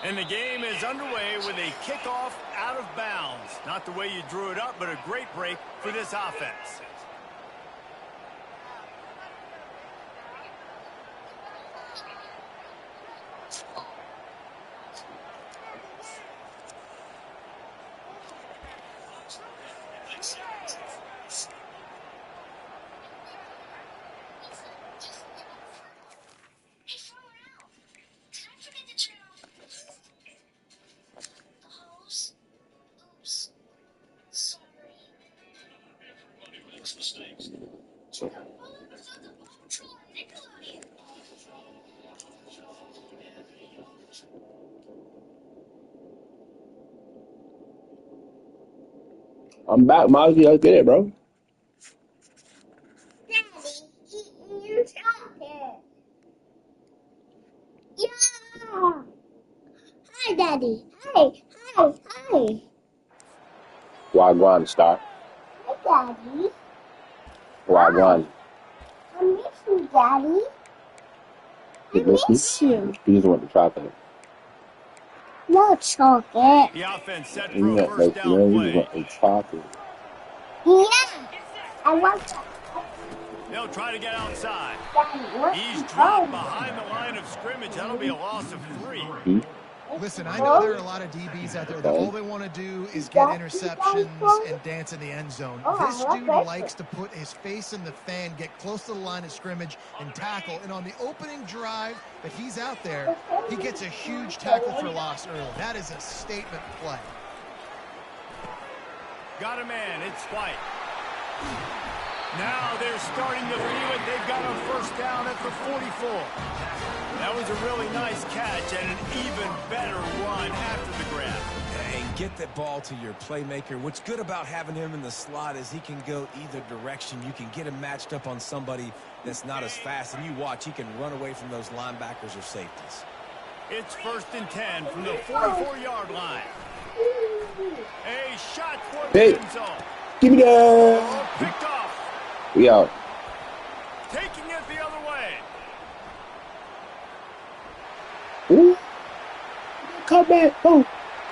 And the game is underway with a kickoff out of bounds. Not the way you drew it up, but a great break for this offense. I'm back, Mozzie. Let's get it, bro. Daddy, eating your chocolate. Yeah. Hi, Daddy. Hi. Wagwan, star. Hi, Daddy. Wagwan. I miss you, Daddy. I miss you. You just want the chocolate. No chocolate. The offense set for You a want first the, down you play. just want the chocolate. Yeah. I want that. They'll try to get outside. Daddy, what? He's dropped behind the line of scrimmage. That'll be a loss of 3. Listen, I know there are a lot of DBs out there that all they want to do is get interceptions and dance in the end zone. This dude likes to put his face in the fan, get close to the line of scrimmage, and tackle. And on the opening drive that he's out there, he gets a huge tackle for loss early. That is a statement play. Got a man. It's White. Now they're starting to feel it. They've got a first down at the 44. That was a really nice catch and an even better run after the grab. And get that ball to your playmaker. What's good about having him in the slot is he can go either direction. You can get him matched up on somebody that's not as fast, and you watch, he can run away from those linebackers or safeties. It's 1st and 10 from the 44-yard line. A shot for the end zone. Give me that. Picked off. We out. Taking it the other way. Ooh. Come back. Boom.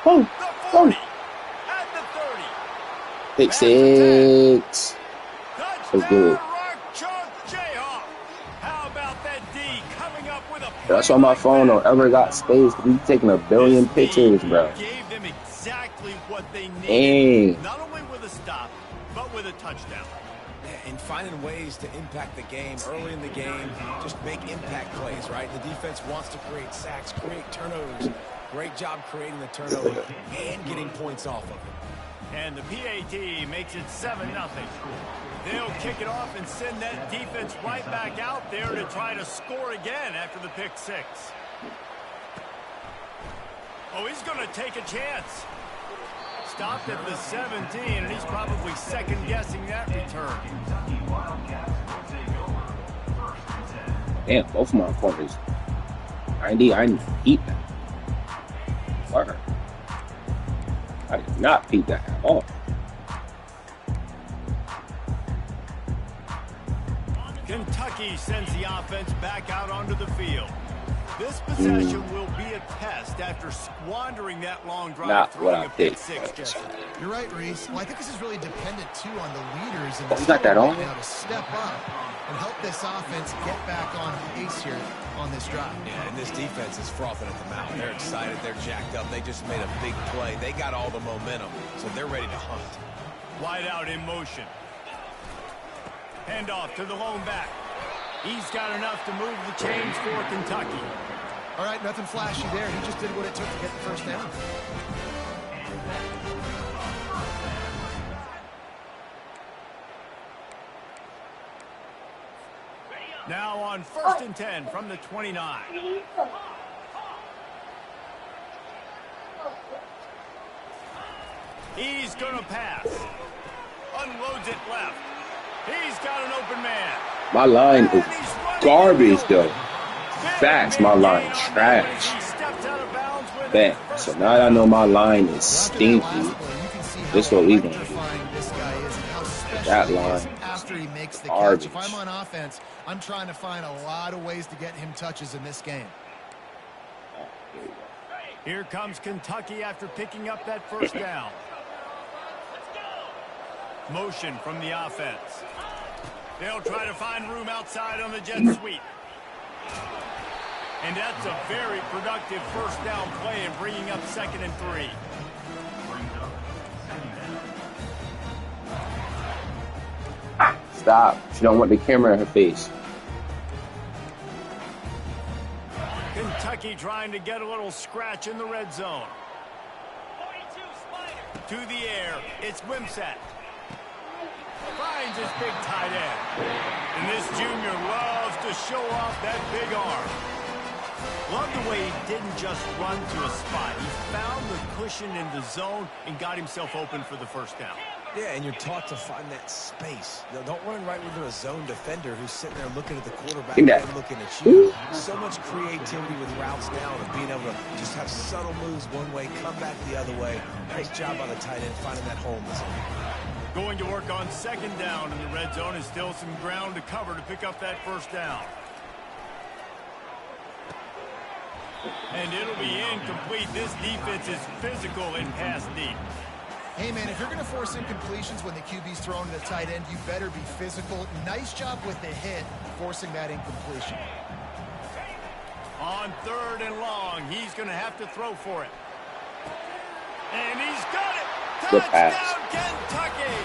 The 40. At the 30. Pick 6. Let's do it. How about that D coming up with a That's why my phone don't ever got space. We taking a billion pictures, bro. Gave them exactly what they needed. Dang. Not only with a stop, but with a touchdown. And finding ways to impact the game early in the game, just make impact plays, right? The defense wants to create sacks, create turnovers. Great job creating the turnover and getting points off of it. And the PAT makes it 7-0. They'll kick it off and send that defense right back out there to try to score again after the pick 6. Oh, he's going to take a chance. Stopped at the 17, and he's probably second-guessing that return. Damn, both of my corners. I need to eat that. Word. I did not beat that at all. Kentucky sends the offense back out onto the field. This possession will be a test after squandering that long drive. Not what I pick think. 6. You're right, Reese. Well, I think this is really dependent, too, on the leaders in Oh, the you got that on? right now to step up and help this offense get back on pace here on this drive. Yeah, and this defense is frothing at the mouth. They're excited. They're jacked up. They just made a big play. They got all the momentum, so they're ready to hunt. Wide out in motion. Handoff to the lone back. He's got enough to move the chains for Kentucky. All right, nothing flashy there. He just did what it took to get the first down. Now on 1st and 10 from the 29. He's going to pass. Unloads it left. He's got an open man. My line is garbage, though. Facts, my line trash. Bang. So now that I know my line is stinky, this is what we gonna do. That line After he makes the catch. garbage. If I'm on offense, I'm trying to find a lot of ways to get him touches in this game. Here comes Kentucky after picking up that first down. Motion from the offense. They'll try to find room outside on the jet sweep. And that's a very productive first down play and bringing up 2nd and 3. Stop. She don't want the camera in her face. Kentucky trying to get a little scratch in the red zone. To the air. It's Wimsatt. Finds his big tight end. And this junior loves to show off that big arm. Love the way he didn't just run to a spot. He found the cushion in the zone and got himself open for the first down. Yeah, and you're taught to find that space. You know, don't run right into a zone defender who's sitting there looking at the quarterback and looking at you. So much creativity with routes now of being able to just have subtle moves one way, come back the other way. Nice job by the tight end finding that hole in the zone. Going to work on 2nd down in the red zone. Is still some ground to cover to pick up that first down. And it'll be incomplete. This defense is physical in pass deep. Hey, man, if you're going to force incompletions when the QB's throwing to the tight end, you better be physical. Nice job with the hit, forcing that incompletion. On 3rd and long, he's going to have to throw for it. And he's got it. Touchdown, Kentucky!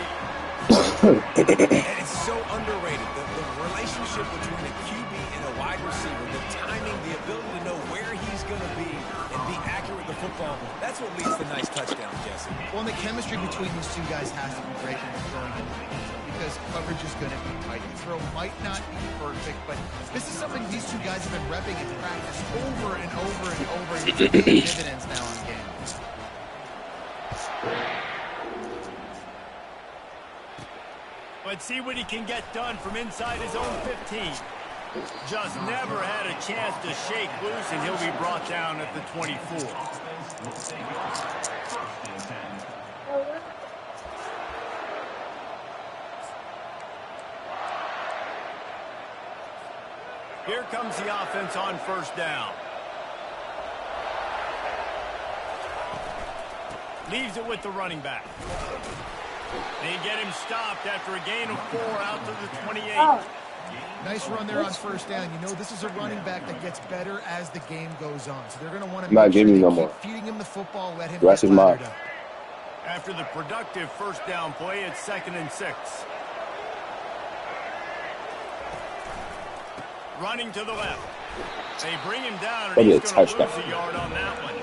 And it's so underrated. The relationship between a QB and a wide receiver, the timing, the ability to know where he's going to be and be accurate with the football, that's what leads to nice touchdowns, Jesse. Well, and the chemistry between these two guys has to be great when they're throwing into the end zone because coverage is going to be tight. The throw might not be perfect, but this is something these two guys have been repping in practice over and over and over, and it's paying dividends now in games. Let's see what he can get done from inside his own 15. Just never had a chance to shake loose, and he'll be brought down at the 24. Here comes the offense on 1st down. Leaves it with the running back. They get him stopped after a gain of 4 out to the 28. Nice run there on 1st down. You know, this is a running back that gets better as the game goes on. So they're going to want to not giving him no more. Feeding him the football, let him get fired up. After the productive 1st down play, it's 2nd and 6. Running to the left. They bring him down, and he's going to lose a yard on that one.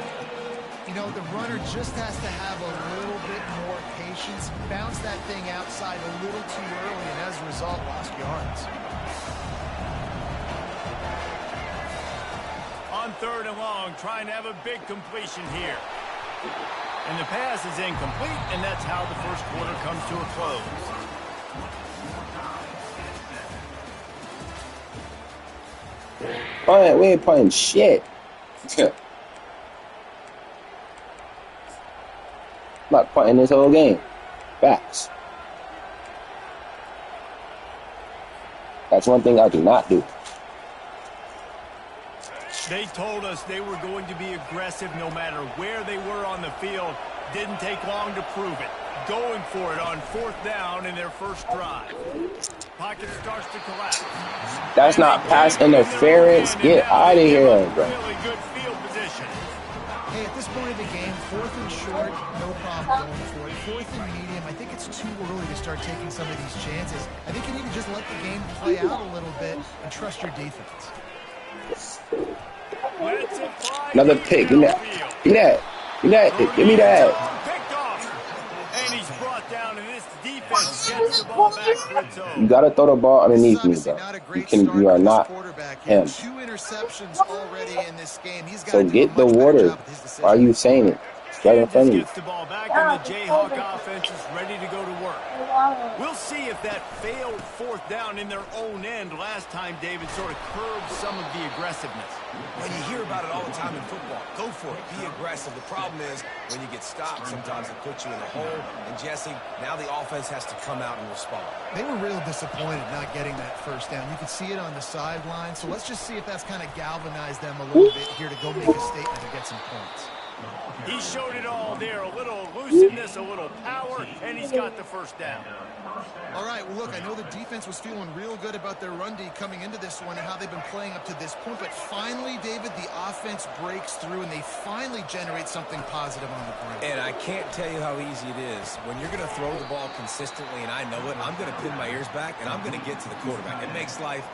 You know, the runner just has to have a little bit more patience, bounce that thing outside a little too early, and as a result, lost yards. On 3rd and long, trying to have a big completion here. And the pass is incomplete, and that's how the first quarter comes to a close. All right, we ain't playing shit. Not playing this whole game. Facts. That's one thing I do not do. They told us they were going to be aggressive no matter where they were on the field. Didn't take long to prove it. Going for it on 4th down in their first drive. Pocket starts to collapse. That's not pass interference. Get out of here, bro. Really good field position. Hey, at this point of the game, 4th and short, no problem going for it. 4th and medium, I think it's too early to start taking some of these chances. I think you need to just let the game play out a little bit and trust your defense. Another pick. Give me that. Give me that. Give me that. Give me that. And he's brought down, and this defense gets the ball back for its own. You gotta throw the ball underneath me, bro. You are not him. 2 interceptions already in this game. So get the water. Why are you saying it? Right in front of you. Gets the ball back, and the Jayhawk offense is ready to go to work. We'll see if that failed 4th down in their own end last time, David, sort of curbed some of the aggressiveness. When you hear about it all the time in football, go for it. Be aggressive. The problem is when you get stopped, sometimes it puts you in a hole. And, Jesse, now the offense has to come out and respond. They were real disappointed not getting that 1st down. You could see it on the sideline. So let's just see if that's kind of galvanized them a little bit here to go make a statement and get some points. He showed it all there. A little elusiveness, a little power, and he's got the first down. All right, well, look, I know the defense was feeling real good about their run D coming into this one and how they've been playing up to this point. But finally, David, the offense breaks through, and they finally generate something positive on the play. And I can't tell you how easy it is. When you're going to throw the ball consistently, and I know it, I'm going to pin my ears back, and I'm going to get to the quarterback. It makes life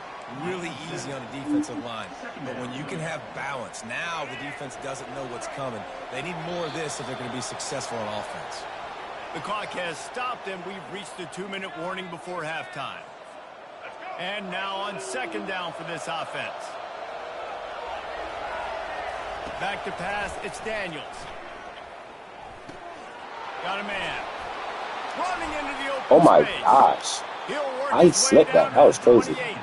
really easy on a defensive line. But when you can have balance, now the defense doesn't know what's coming. They need more of this if they're going to be successful on offense. The clock has stopped, and we've reached the 2-minute warning before halftime. And now on second down for this offense. Back to pass, it's Daniels. Got a man. Running into the open Oh my space. gosh. He'll work I his way slipped down that. That was to crazy. 28.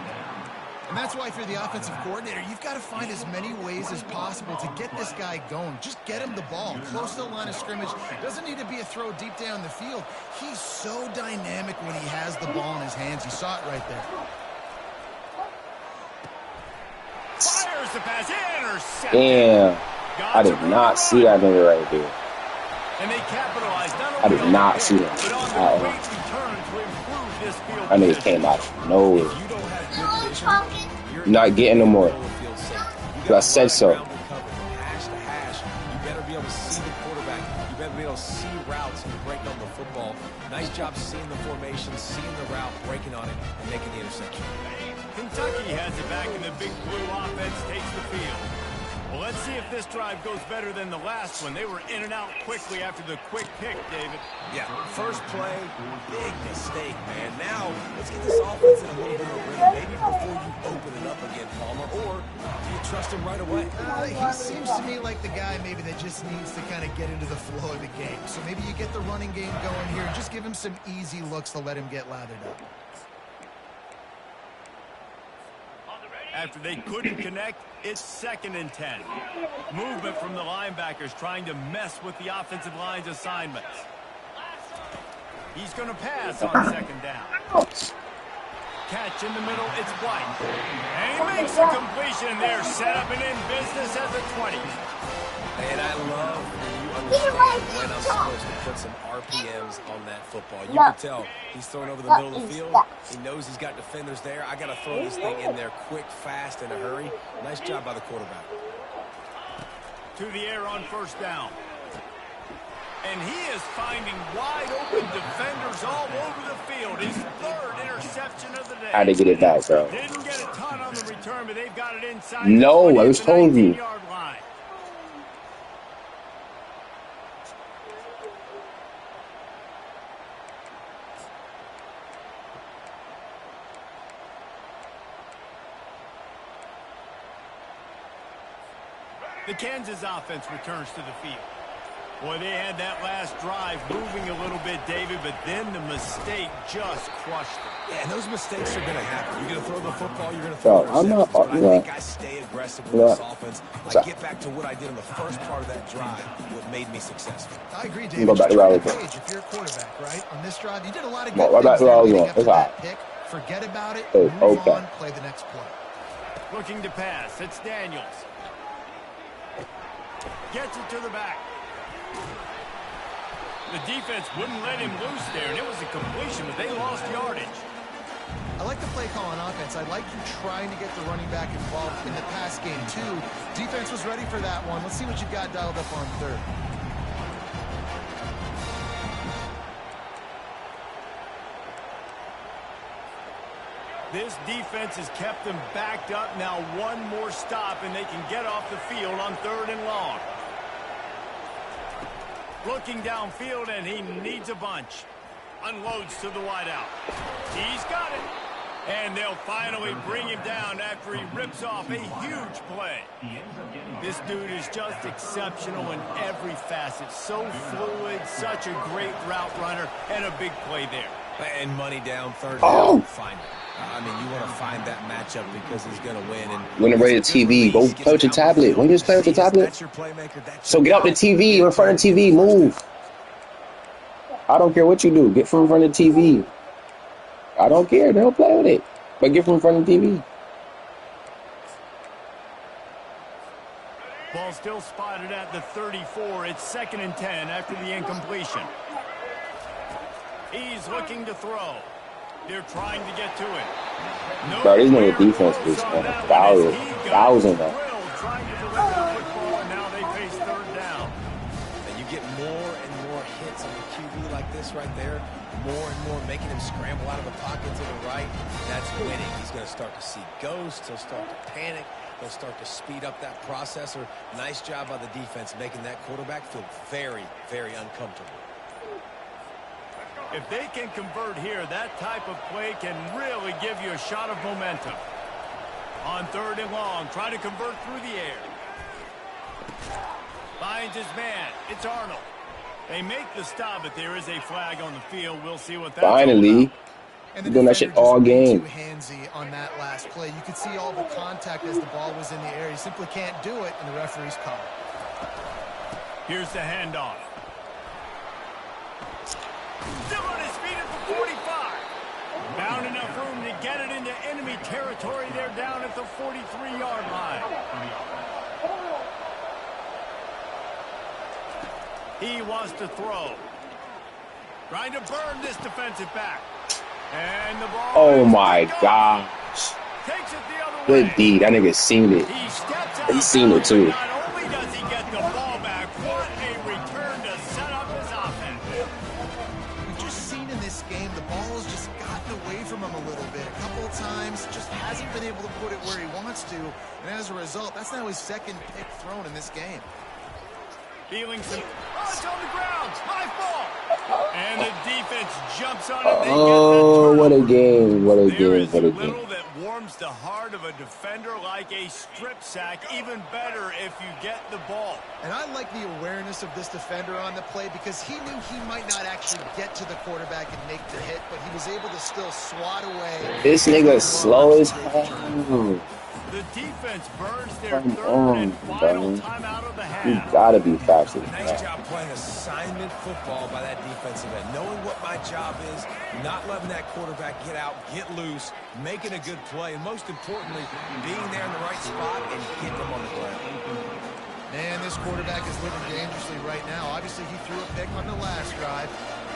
And that's why if you're the offensive coordinator, you've got to find as many ways as possible to get this guy going. Just get him the ball close to the line of scrimmage. Doesn't need to be a throw deep down the field. He's so dynamic when he has the ball in his hands. You saw it right there. Fires the pass, intercepted. Damn. I did not see that nigga right there. And they capitalized not I only did on not the see pick, that but on at the all. great return to improve this field That nigga position. came out of nowhere. If you don't have good vision, you're Not getting no more. I said so. Hash to hash. You better be able to see the quarterback. You better be able to see routes and break on the football. Nice job seeing the formation, seeing the route, breaking on it, and making the interception. Kentucky has it back, and the big blue offense takes the field. Well, let's see if this drive goes better than the last one. They were in and out quickly after the quick pick, David. Yeah, first play, big mistake, man. Now, let's get this offense in a little bit of a rhythm, maybe before you open it up again, Palmer, or do you trust him right away? He seems to me like the guy maybe that just needs to kind of get into the flow of the game. So maybe you get the running game going here and just give him some easy looks to let him get lathered up. After they couldn't connect, it's 2nd and 10. Movement from the linebackers trying to mess with the offensive line's assignments. He's going to pass on 2nd down. Catch in the middle, it's White. And he makes a completion there, set up and in business at the 20. And I love when you understand when I'm supposed to put some RPMs on that football. You can tell he's throwing over the middle of the field. He knows he's got defenders there. I got to throw this thing in there quick, fast, in a hurry. Nice job by the quarterback. To the air on 1st down. And he is finding wide open defenders all over the field. His 3rd interception of the day. How to get it back, bro? Didn't get a ton on the return, but they've got it inside. No, I was told you. Line. The Kansas offense returns to the field. Boy, they had that last drive moving a little bit, David, but then the mistake just crushed them. Yeah, and those mistakes are going to happen. You're going to throw the football, you're going to throw I'm not, but I think I stay aggressive with this offense. I get back to what I did on the first part of that drive, what made me successful. I agree, David. Go back to where I was going. If you're a quarterback, right, on this drive, you did a lot of good right back to where I was things going. that pick. Forget about it, move on, play the next play. Looking to pass, it's Daniels. Gets it to the back. The defense wouldn't let him loose there, and it was a completion, but they lost yardage. I like the play call on offense. I like you trying to get the running back involved in the pass game, too. Defense was ready for that one. Let's see what you've got dialed up on 3rd. This defense has kept them backed up. Now one more stop, and they can get off the field on 3rd and long. Looking downfield, and he needs a bunch. Unloads to the wideout. He's got it. And they'll finally bring him down after he rips off a huge play. This dude is just exceptional in every facet. So fluid, such a great route runner, and a big play there. And money down 3rd down, find it. I mean, you want to find that matchup because he's going to win. And when you're ready to TV, go play with your tablet. When you just play with your tablet, so get out the TV. You're in front of the TV. Move. I don't care what you do. Get from in front of the TV. I don't care. They'll play with it. But get from in front of the TV. Ball still spotted at the 34. It's 2nd and 10 after the incompletion. He's looking to throw. They're trying to get to it. No, bro, these nigga defense is on 1,000 though. Trying to deliver the football, and now they face 3rd down. And you get more and more hits on the QB like this right there. More and more making him scramble out of the pocket to the right. That's winning. He's going to start to see ghosts. He'll start to panic. He'll start to speed up that processor. Nice job by the defense making that quarterback feel very, very uncomfortable. If they can convert here, that type of play can really give you a shot of momentum. On 3rd and long, try to convert through the air. Finds his man. It's Arnold. They make the stop, but there is a flag on the field. We'll see what that's Finally. You're doing that shit all game. Too handsy on that last play. You could see all the contact as the ball was in the air. He simply can't do it, and the referee's call. Here's the handoff. Still on his feet at the 45. Found enough room to get it into enemy territory. They're down at the 43-yard line. He wants to throw. Trying to burn this defensive back. And the ball. Oh my gosh. Takes it the other Good way. D. That nigga seen it. He steps out. He's seen it too. Not only does he get the ball back, what a return to set up his offense. We've just seen in this game the ball has just gotten away from him a little bit. A couple of times, just hasn't been able to put it where he wants to. And as a result, that's now his 2nd pick thrown in this game. Feeling some. Oh, it's on the ground. High ball. And the defense jumps on it. They Oh, get what the a game. What a There game. is What a little game. that warms the heart of a defender like a strip sack. Even better if you get the ball. And I like the awareness of this defender on the play because he knew he might not actually get to the quarterback and make the hit, but he was able to still swat away. This nigga slow as hell. The defense burns their Come 3rd on, and final bro. timeout of the You half. gotta be faster than Nice that. job playing assignment football by that defensive end. Knowing what my job is, not letting that quarterback get out, get loose, making a good play, and most importantly, being there in the right spot and getting them on the ground. Man, this quarterback is living dangerously right now. Obviously, he threw a pick on the last drive.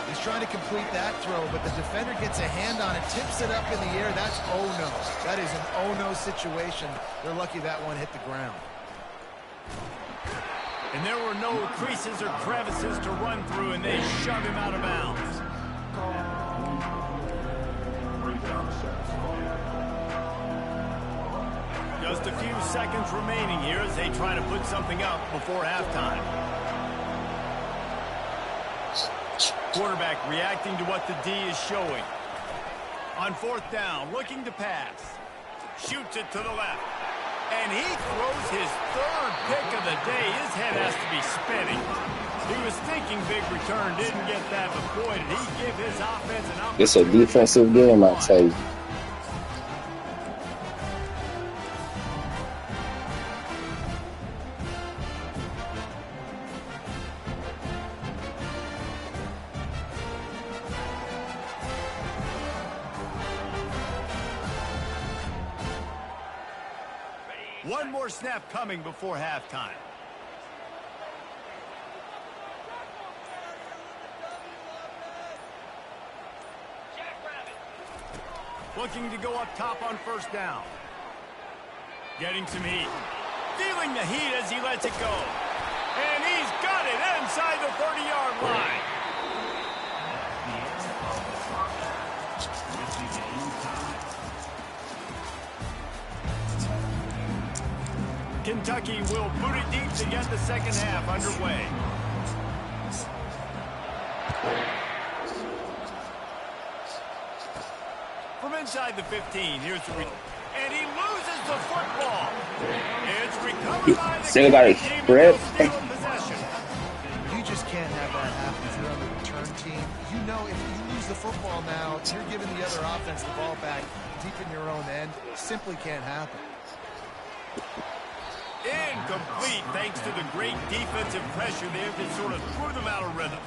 He's trying to complete that throw, but the defender gets a hand on it, tips it up in the air. That's oh-no. That is an oh-no situation. They're lucky that one hit the ground. And there were no creases or crevices to run through, and they shove him out of bounds. Just a few seconds remaining here as they try to put something up before halftime. Quarterback reacting to what the D is showing. On 4th down, looking to pass. Shoots it to the left. And he throws his 3rd pick of the day. His head has to be spinning. He was thinking big return, didn't get that, but boy, did he give his offense an opportunity. It's a defensive game, I tell you. One more snap coming before halftime. Looking to go up top on 1st down. Getting some heat. Feeling the heat as he lets it go. And he's got it inside the 30-yard line. Kentucky will boot it deep to get the 2nd half underway. From inside the 15, here's the and he loses the football. It's recovered by the Still got a team, grip. still in possession. You just can't have that happen if you're on the return team. You know if you lose the football now, you're giving the other offense the ball back deep in your own end. Simply can't happen. Incomplete thanks to the great defensive pressure there that sort of threw them out of rhythm.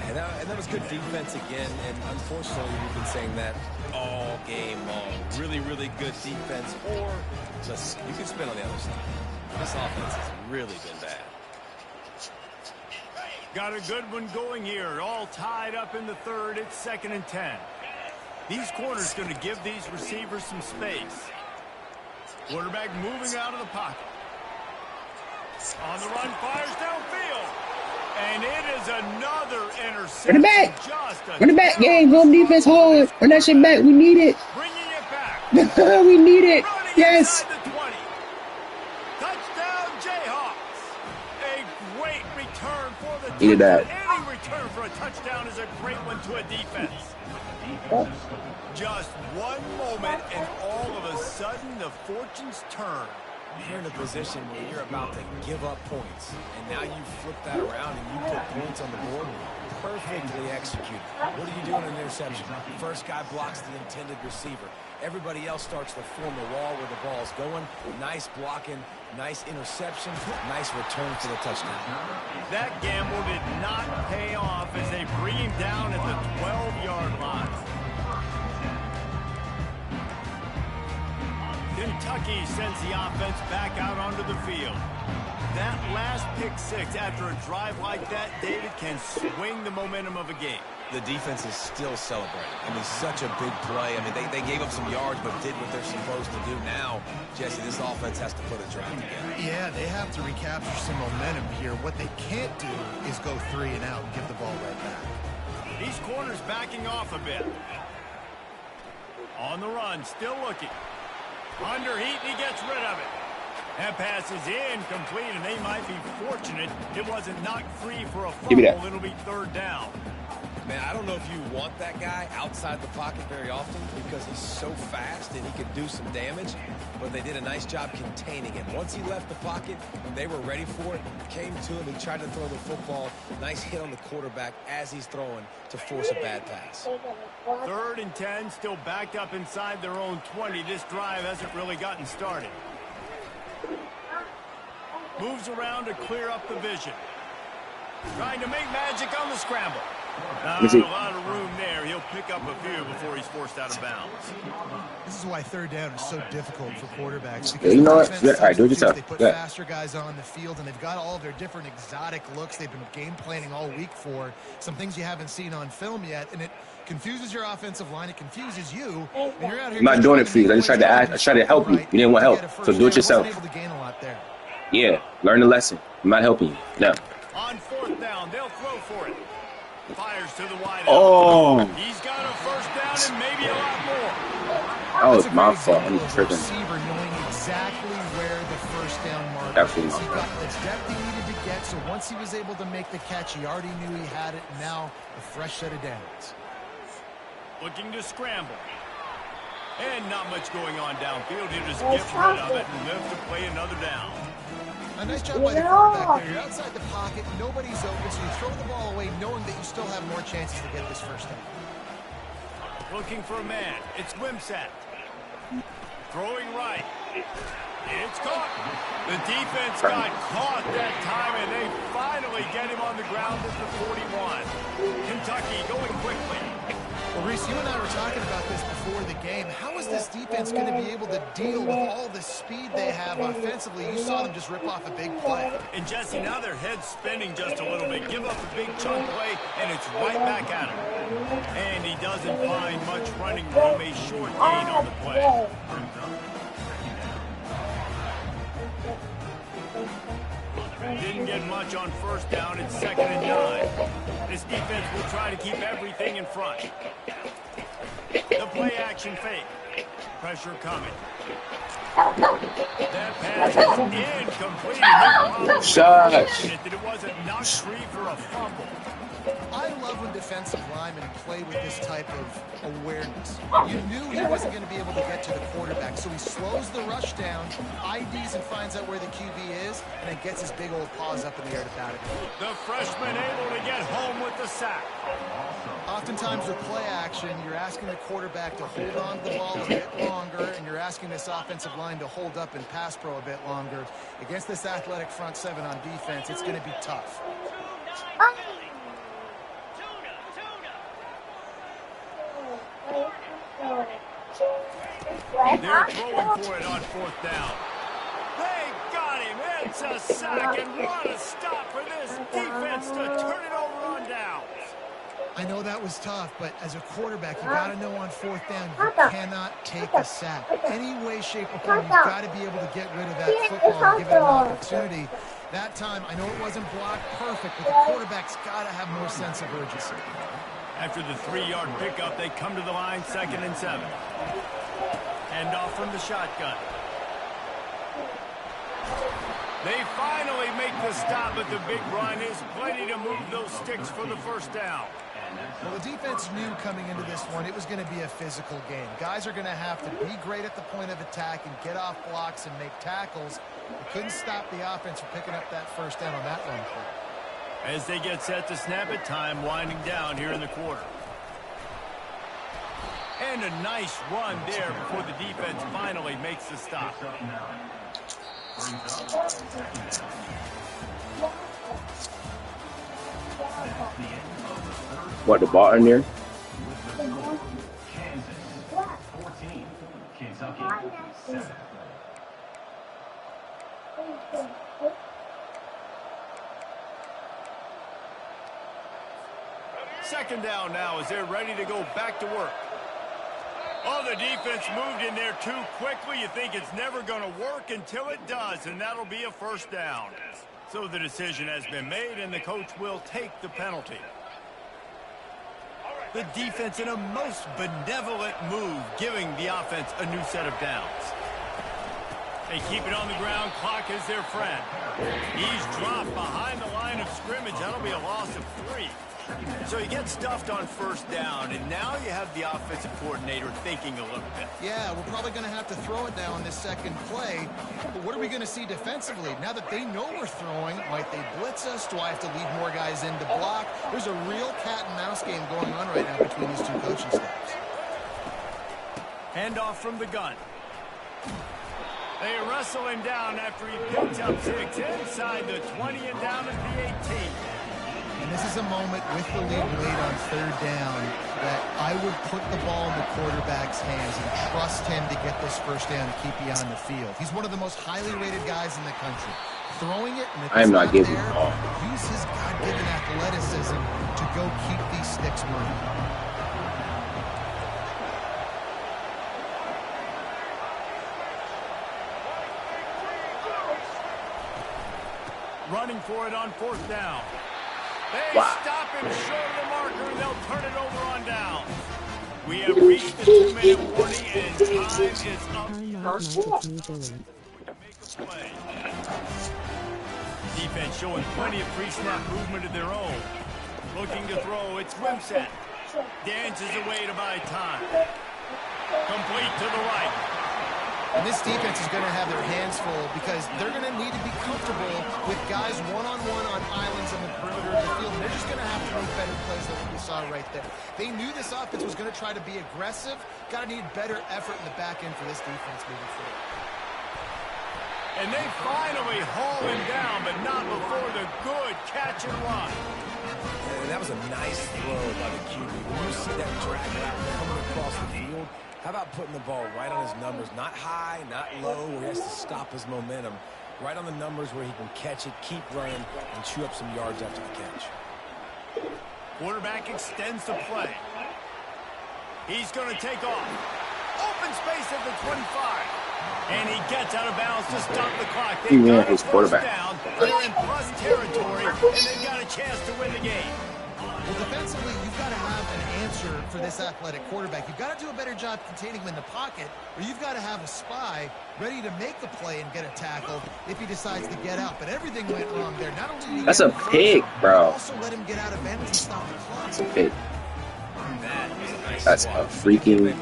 And that was good defense again, and unfortunately we've been saying that all game long. Really, really good defense or Listen, you can spin on the other side. This offense has really been bad. Got a good one going here. All tied up in the third. It's 2nd and 10. These corners going to give these receivers some space. Quarterback moving out of the pocket. On the run, fires downfield. And it is another interception. Run it back. Run it back, game. Home defense hard. Run that shit back. We need it. Bringing it back. We need it. Running Yes. inside the 20. Touchdown, Jayhawks. A great return for the Needed that. Any return for a touchdown is a great one to a defense. Just one moment, and all of a sudden, the fortunes turn. You're in a position where you're about to give up points, and now you flip that around and you put points on the board. Perfectly executed. What are you doing in an interception? First guy blocks the intended receiver. Everybody else starts to form the wall where the ball's going. Nice blocking, nice interception, nice return for the touchdown. That gamble did not pay off as they bring him down at the 12-yard line. Kentucky sends the offense back out onto the field. That last pick six after a drive like that, David, can swing the momentum of a game. The defense is still celebrating. I mean, such a big play. I mean, they gave up some yards but did what they're supposed to do. Now, Jesse, this offense has to put a drive together. Yeah, they have to recapture some momentum here. What they can't do is go 3 and out and give the ball right back. These corners backing off a bit. On the run, still looking. Under heat, and he gets rid of it. That pass is incomplete, and they might be fortunate it wasn't knocked free for a fumble. It'll be 3rd down. Man, I don't know if you want that guy outside the pocket very often because he's so fast and he could do some damage, but they did a nice job containing him. Once he left the pocket, they were ready for it, came to him, he tried to throw the football. Nice hit on the quarterback as he's throwing to force a bad pass. 3rd and 10, still backed up inside their own 20. This drive hasn't really gotten started. Moves around to clear up the vision. Trying to make magic on the scramble. Not a lot of room there. He'll pick up a few before he's forced out of bounds. This is why 3rd down is so difficult for quarterbacks. Because you know what? All right, do it yourself. They put faster guys on the field, and they've got all of their different exotic looks they've been game planning all week for. Some things you haven't seen on film yet, and it confuses your offensive line. It confuses you. And you're out here. I'm not doing it for you. I just tried to ask. I tried to help you. You didn't want help, so do it yourself. Able to gain a lot there. Yeah, learn the lesson. I'm not helping you. No. On 4th down, they'll throw for it. Fires to the wide. Oh. He's got a 1st down and maybe a lot more. That was my fault. I'm tripping. Receiver knowing exactly where the 1st down mark Definitely is. my He fault. got the depth he needed to get, so once he was able to make the catch, he already knew he had it. Now a fresh set of downs. Looking to scramble. And not much going on downfield. He'll just get rid of it and live to play another down. A nice job by the quarterback there. You're outside the pocket, nobody's open, so you throw the ball away knowing that you still have more chances to get this 1st down. Looking for a man. It's Wimsatt. Throwing right. It's caught. The defense got caught that time, and they finally get him on the ground at the 41. Kentucky going quickly. Well, Reese, you and I were talking about this before the game. How is this defense going to be able to deal with all the speed they have offensively? You saw them just rip off a big play. And Jesse, now their head's spinning just a little bit. Give up a big chunk play, and it's right back at him. And he doesn't find much running room. A short gain on the play. Didn't get much on 1st down. It's 2nd and 9. This defense will try to keep everything in front. The play action fake. Pressure coming. That pass is incomplete. Shush. That it wasn't knocked free for a fumble. I love when defensive linemen play with this type of awareness. You knew he wasn't going to be able to get to the quarterback, so he slows the rush down, IDs and finds out where the QB is, and then gets his big old paws up in the air to bat it. The freshman able to get home with the sack. Oftentimes with play action, you're asking the quarterback to hold on to the ball a bit longer, and you're asking this offensive line to hold up in pass pro a bit longer. Against this athletic front seven on defense, it's going to be tough. They're throwing for it on 4th down. They got him. It's a sack, and what a stop for this defense to turn it over on downs. I know that was tough, but as a quarterback, you got to know on 4th down, you cannot take a sack. Any way, shape, or form, you've got to be able to get rid of that football and give it an opportunity. That time, I know it wasn't blocked perfect, but the quarterback's got to have more sense of urgency. After the 3-yard pickup, they come to the line, 2nd and 7. Hand off from the shotgun. They finally make the stop, but the big run is plenty to move those sticks for the 1st down. Well, the defense knew coming into this one it was going to be a physical game. Guys are going to have to be great at the point of attack and get off blocks and make tackles. They couldn't stop the offense from picking up that 1st down on that run play. As they get set to snap it, time winding down here in the quarter. And a nice run there before the defense finally makes the stop. What, the ball in there? Second down now as they're ready to go back to work. Oh, the defense moved in there too quickly. You think it's never going to work until it does, and that'll be a 1st down. So the decision has been made, and the coach will take the penalty. The defense in a most benevolent move, giving the offense a new set of downs. They keep it on the ground. Clock is their friend. He's dropped behind the line of scrimmage. That'll be a loss of 3. So you get stuffed on 1st down, and now you have the offensive coordinator thinking a little bit. Yeah, we're probably going to have to throw it now on this second play. But what are we going to see defensively? Now that they know we're throwing, might they blitz us? Do I have to leave more guys in to block? There's a real cat-and-mouse game going on right now between these two coaching staffs. Handoff from the gun. They wrestle him down after he picks up 6 inside the 20 and down at the 18. And this is a moment with the lead late on 3rd down that I would put the ball in the quarterback's hands and trust him to get this 1st down and keep you on the field. He's one of the most highly rated guys in the country. Throwing it, and if I'm not giving there, the ball. use his God-given athleticism to go keep these sticks moving. Running for it on 4th down. They stop him short of the marker, and they'll turn it over on down. We have reached the 2-minute warning, and time is up. Play. Defense showing plenty of pre-snap movement of their own. Looking to throw, it's Wimsatt. Dances away to buy time. Complete to the right. And this defense is going to have their hands full because they're going to need to be comfortable with guys one-on-one on islands on the perimeter of the field. And they're just going to have to make better plays than what we saw right there. They knew this offense was going to try to be aggressive. Got to need better effort in the back end for this defense moving forward. And they finally haul him down, but not before the good catch and run. And that was a nice throw by the QB. When you see that drag route coming across the field, how about putting the ball right on his numbers? Not high, not low, where he has to stop his momentum. Right on the numbers where he can catch it, keep running, and chew up some yards after the catch. Quarterback extends the play. He's going to take off. Open space at the 25. And he gets out of bounds to stop the clock. They got his quarterback down. They're in plus territory, and they've got a chance to win the game. Well, defensively, you've got to have an answer for this athletic quarterback. You've got to do a better job containing him in the pocket, or you've got to have a spy ready to make the play and get a tackle if he decides to get out. But everything went wrong there. Not only did he That's a pig, bro. also let him get out of bounds and stop the clock. That's a pig. That was a nice That's swat. a freaking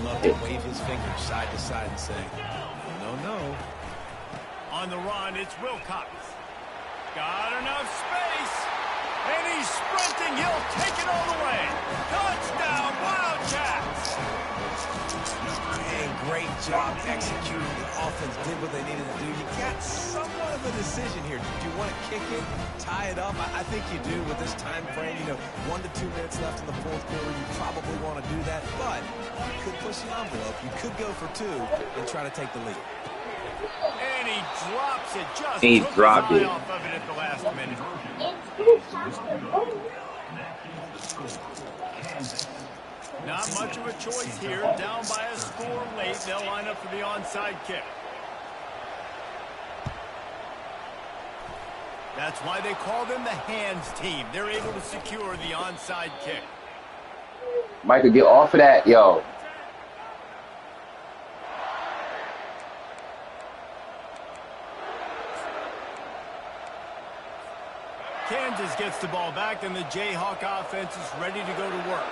Love to wave his fingers side to side and say, no, no. On the run, it's Wilcox. Got enough space. And he's sprinting. He'll take it all the way. Touchdown, Wildcats. And great job executing. The offense did what they needed to do. You got somewhat of a decision here. Do you want to kick it, tie it up? I think you do with this time frame. 1 to 2 minutes left in the fourth quarter. You probably want to do that, but you could push the envelope. You could go for 2 and try to take the lead. And he drops it. Just He took dropped his eye it. off of it at the last minute. Not much of a choice here. Down by a score late. They'll line up for the onside kick. That's why they call them the hands team. They're able to secure the onside kick. Michael, get off of that, yo. Kansas gets the ball back, and the Jayhawk offense is ready to go to work.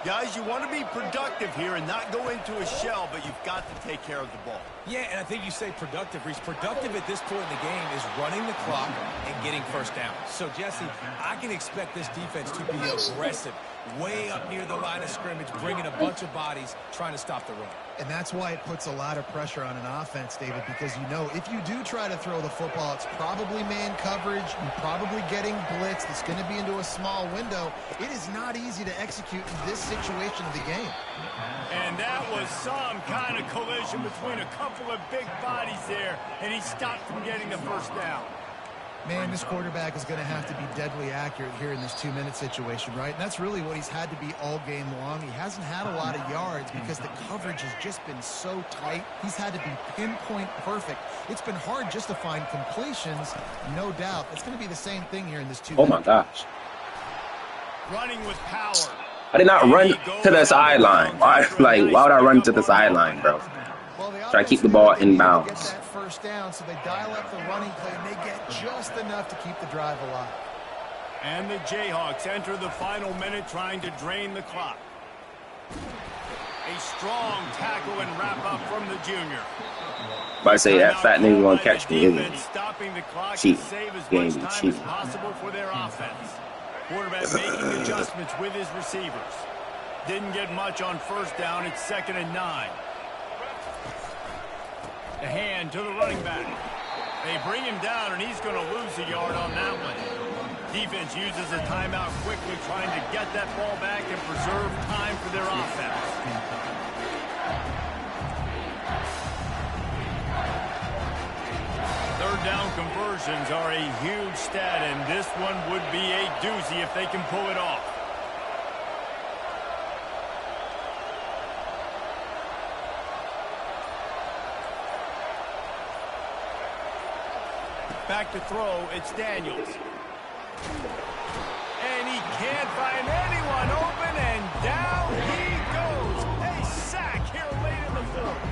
Guys, you want to be productive here and not go into a shell, but you've got to take care of the ball. Yeah, and I think you say productive, Reese. Productive at this point in the game is running the clock and getting first down. So, Jesse, I can expect this defense to be aggressive, way up near the line of scrimmage, bringing a bunch of bodies, trying to stop the run. And that's why it puts a lot of pressure on an offense, David, because if you do try to throw the football, it's probably man coverage, you're probably getting blitzed, it's going to be into a small window. It is not easy to execute in this situation of the game. And that was some kind of collision between a couple of big bodies there, and he stopped from getting the first down. Man, this quarterback is going to have to be deadly accurate here in this 2-minute situation, right? And that's really what he's had to be all game long. He hasn't had a lot of yards because the coverage has just been so tight. He's had to be pinpoint perfect. It's been hard just to find completions, no doubt. It's going to be the same thing here in this 2 minutes. Oh, my gosh. Running with power. I did not run to the sideline. Why would I run to the sideline, bro? Try to keep the ball in bounds. First down, so they dial up the running play, and they get just enough to keep the drive alive. And the Jayhawks enter the final minute trying to drain the clock. A strong tackle and wrap-up from the junior. But I say that fat nigga gonna catch me, isn't he? Stopping the clock to Cheating. save as Game much be time cheating. as possible for their offense. Quarterback making adjustments with his receivers. Didn't get much on first down. It's 2nd and 9. The hand to the running back. They bring him down, and he's going to lose a yard on that one. Defense uses a timeout quickly, trying to get that ball back and preserve time for their offense. Third down conversions are a huge stat, and this one would be a doozy if they can pull it off. Back to throw, it's Daniels. And he can't find anyone open, and down he goes. A sack here late in the fourth.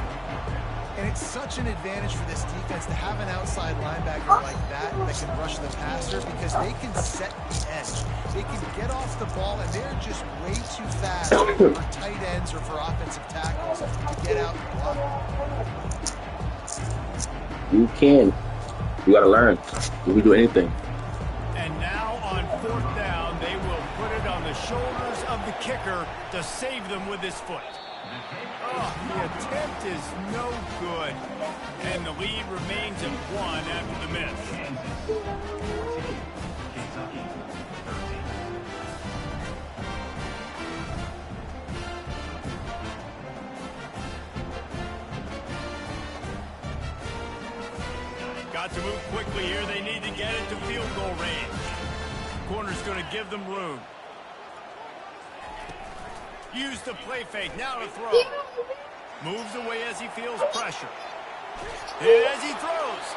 And it's such an advantage for this defense to have an outside linebacker like that can rush the passer because they can set the edge. They can get off the ball, and they're just way too fast for tight ends or for offensive tackles to get out and block. You can. You gotta learn. You can do anything. And now on 4th down, they will put it on the shoulders of the kicker to save them with his foot. Oh, the attempt is no good. And the lead remains at 1 after the miss. Got to move quickly here. They need to get it to field goal range. Corner's going to give them room. Use the play fake. Now to throw. Moves away as he feels pressure. And as he throws.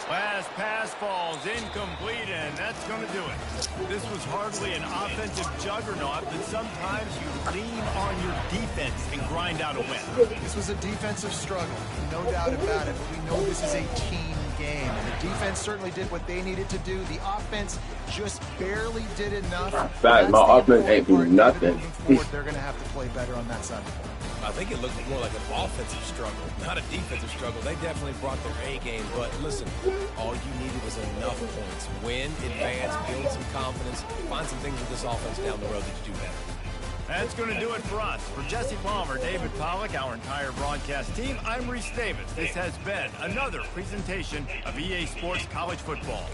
Last pass falls incomplete, and that's going to do it. This was hardly an offensive juggernaut, but sometimes you lean on your defense and grind out a win. This was a defensive struggle, no doubt about it, but we know this is a team game. And the defense certainly did what they needed to do. The offense just barely did enough. Fact, my offense ain't doing nothing. They're going to have to play better on that side. I think it looked more like an offensive struggle, not a defensive struggle. They definitely brought their A game, but listen, all you needed was enough points. Win, advance, build some confidence, find some things with this offense down the road that you do better. That's going to do it for us. For Jesse Palmer, David Pollack, our entire broadcast team, I'm Reese Davis. This has been another presentation of EA Sports College Football.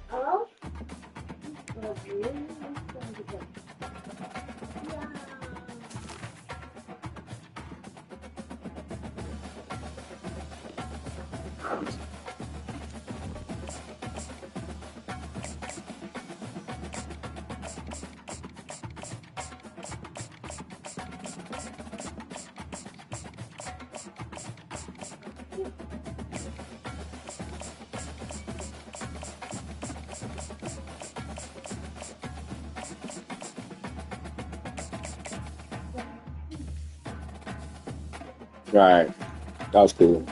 Hello? Right. That was cool.